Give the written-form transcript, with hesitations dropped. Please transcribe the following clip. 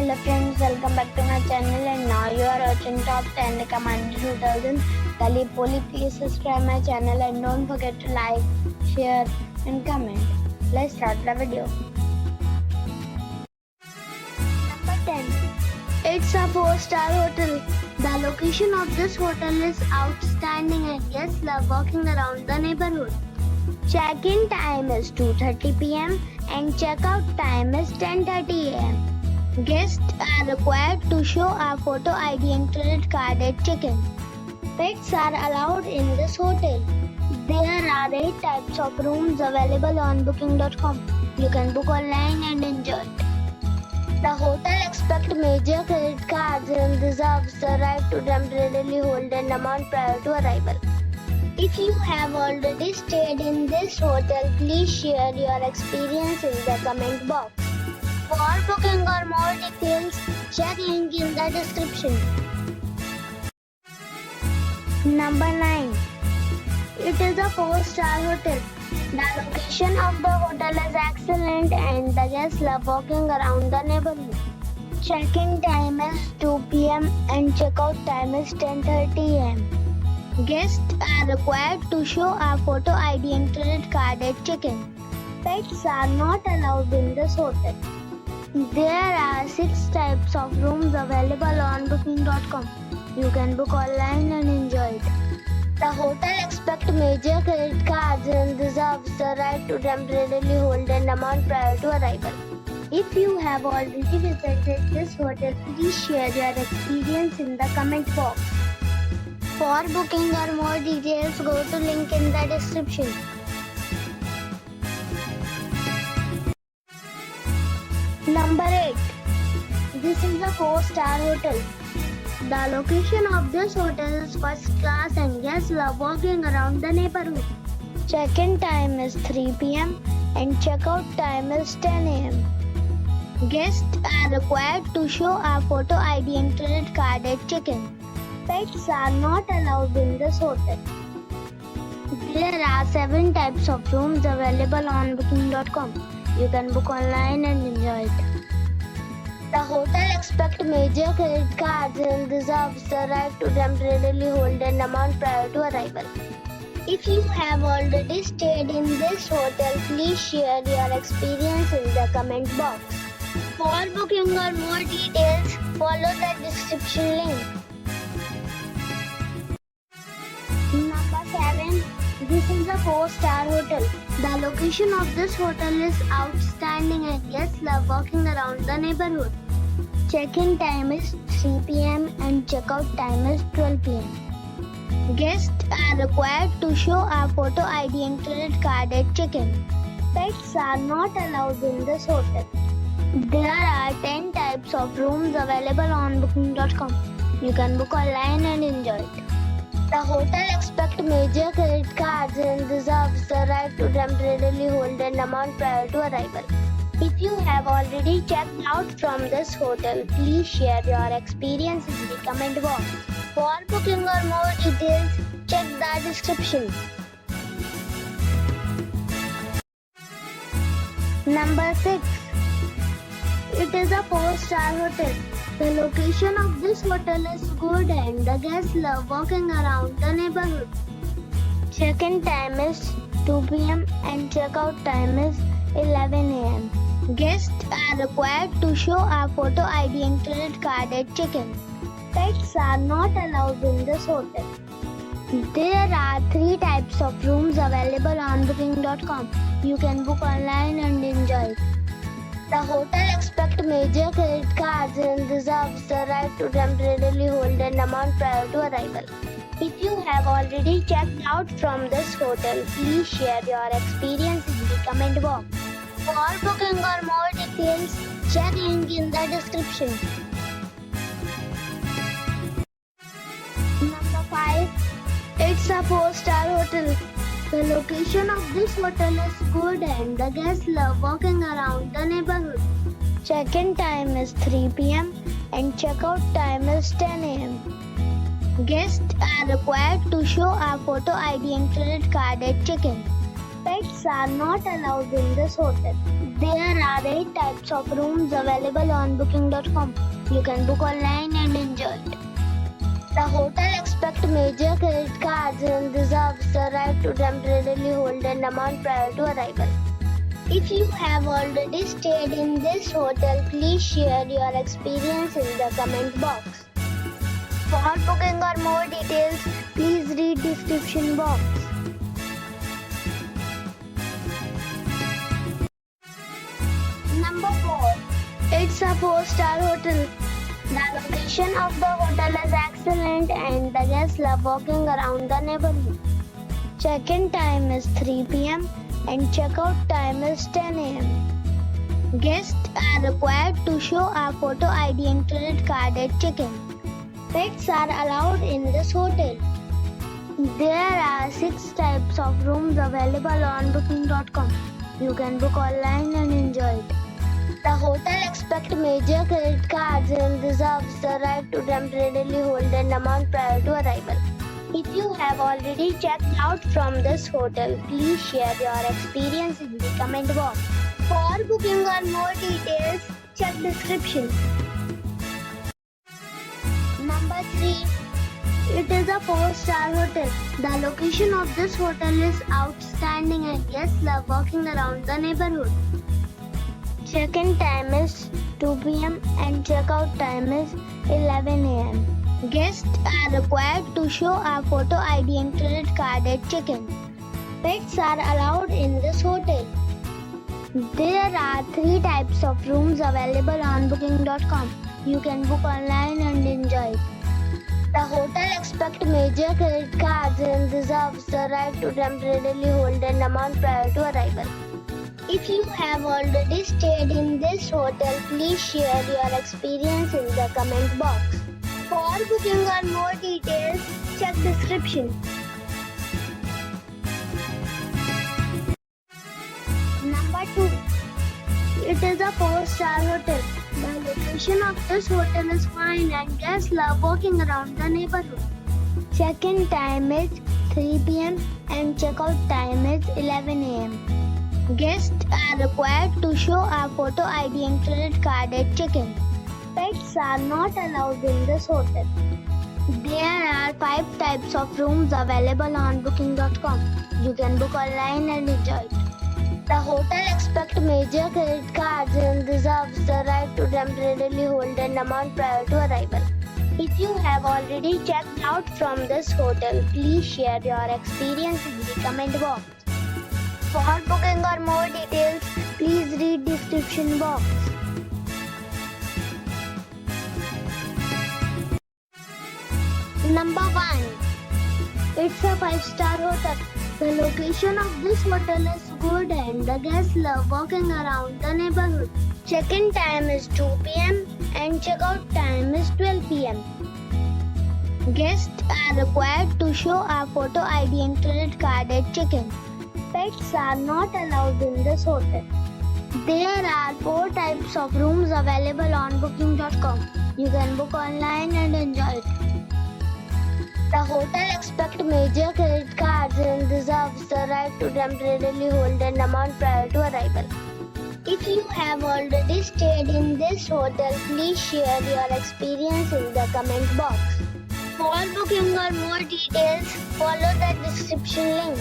Hello friends, welcome back to my channel and now you are watching top 10 recommended hotels in Gallipoli. Please subscribe my channel and don't forget to like, share and comment. Let's start the video. Number 10. It's a 4-star hotel. The location of this hotel is outstanding and guests love walking around the neighborhood. Check-in time is 2:30 p.m. and check-out time is 10:30 a.m. Guests are required to show a photo ID and credit card at check-in. Pets are allowed in this hotel. There are 8 types of rooms available on booking.com. You can book online and enjoy it. The hotel accepts major credit cards and reserves the right to temporarily hold an amount prior to arrival. If you have already stayed in this hotel, please share your experience in the comment box. For booking or more details, check link in the description. Number 9. It is a 4-star hotel. The location of the hotel is excellent and the guests love walking around the neighborhood. Check-in time is 2 p.m. and check-out time is 10:30 a.m. Guests are required to show a photo ID and credit card at check-in. Pets are not allowed in this hotel. There are 6 types of rooms available on booking.com. You can book online and enjoy it. The hotel accepts major credit cards and reserves the right to temporarily hold an amount prior to arrival. If you have already visited this hotel, please share your experience in the comment box. For booking or more details, go to link in the description. Number 8. This is a 4-star hotel. The location of this hotel is first class and guests love walking around the neighborhood. Check-in time is 3 p.m. and check-out time is 10 a.m. Guests are required to show a photo ID and credit card at check-in. Pets are not allowed in this hotel. There are 7 types of rooms available on booking.com. You can book online and enjoy it. The hotel accepts major credit cards and reserves the right to temporarily hold an amount prior to arrival. If you have already stayed in this hotel, please share your experience in the comment box. For booking or more details, follow the description link. Number 7. This is a 4-star hotel. The location of this hotel is outstanding and guests love walking around the neighborhood. Check-in time is 3 p.m. and check-out time is 12 p.m. Guests are required to show a photo ID and credit card at check-in. Pets are not allowed in this hotel. There are 10 types of rooms available on booking.com. You can book online and enjoy it. The hotel accepts major credit cards and reserves the right to temporarily hold an amount prior to arrival. If you have already checked out from this hotel, please share your experience in the comment box. For booking or more details, check the description. Number 6. It is a 4-star hotel. The location of this hotel is good and the guests love walking around the neighborhood. Check-in time is 2 p.m. and check-out time is 11 a.m. Guests are required to show a photo ID and credit card at check-in. Pets are not allowed in this hotel. There are 3 types of rooms available on booking.com. You can book online and enjoy it. The hotel accepts major credit cards and reserves the right to temporarily hold an amount prior to arrival. If you have already checked out from this hotel, please share your experience in the comment box. For booking or more details, check link in the description. Number 5. It's a 4-star hotel. The location of this hotel is good and the guests love walking around the neighborhood. Check-in time is 3 p.m. and check-out time is 10 a.m. Guests are required to show a photo ID and credit card at check-in. Pets are not allowed in this hotel. There are 8 types of rooms available on booking.com. You can book online and enjoy it. The hotel expects major credit cards and reserves the right to temporarily hold an amount prior to arrival. If you have already stayed in this hotel, please share your experience in the comment box. For booking or more details, please read description box. Number 4. It's a 4-star hotel. The location of the hotel is excellent and the guests love walking around the neighborhood. Check-in time is 3 p.m. and check-out time is 10 a.m. Guests are required to show a photo ID and credit card at check-in. Pets are allowed in this hotel. There are 6 types of rooms available on booking.com. You can book online and enjoy it. The hotel expects major credit cards and reserves the right to temporarily hold an amount prior to arrival. If you have already checked out from this hotel, please share your experience in the comment box. For booking or more details, check description. Number 3. It is a 4-star hotel. The location of this hotel is outstanding and guests love walking around the neighborhood. Check-in time is 2 p.m. and check-out time is 11 a.m. Guests are required to show a photo ID and credit card at check-in. Pets are allowed in this hotel. There are 3 types of rooms available on booking.com. You can book online and enjoy it. The hotel expects major credit cards and reserves the right to temporarily hold an amount prior to arrival. If you have already stayed in this hotel, please share your experience in the comment box. For booking or more details, check description. Number 2. It is a 4-star hotel. The location of this hotel is fine and guests love walking around the neighborhood. Check-in time is 3 p.m. and check-out time is 11 a.m. Guests are required to show a photo ID and credit card at check-in. Pets are not allowed in this hotel. There are 5 types of rooms available on booking.com. You can book online and enjoy it. The hotel expects major credit cards and reserves the right to temporarily hold an amount prior to arrival. If you have already checked out from this hotel, please share your experience in the comment box. For booking or more details, please read description box. Number 1. It's a 5-star hotel. The location of this hotel is good and the guests love walking around the neighborhood. Check-in time is 2 p.m. and check-out time is 12 p.m. Guests are required to show a photo ID and credit card at check-in. Pets are not allowed in this hotel. There are 4 types of rooms available on booking.com. You can book online and enjoy it. The hotel expects major credit cards and reserves the right to temporarily hold an amount prior to arrival. If you have already stayed in this hotel, please share your experience in the comment box. For booking or more details, follow the description link.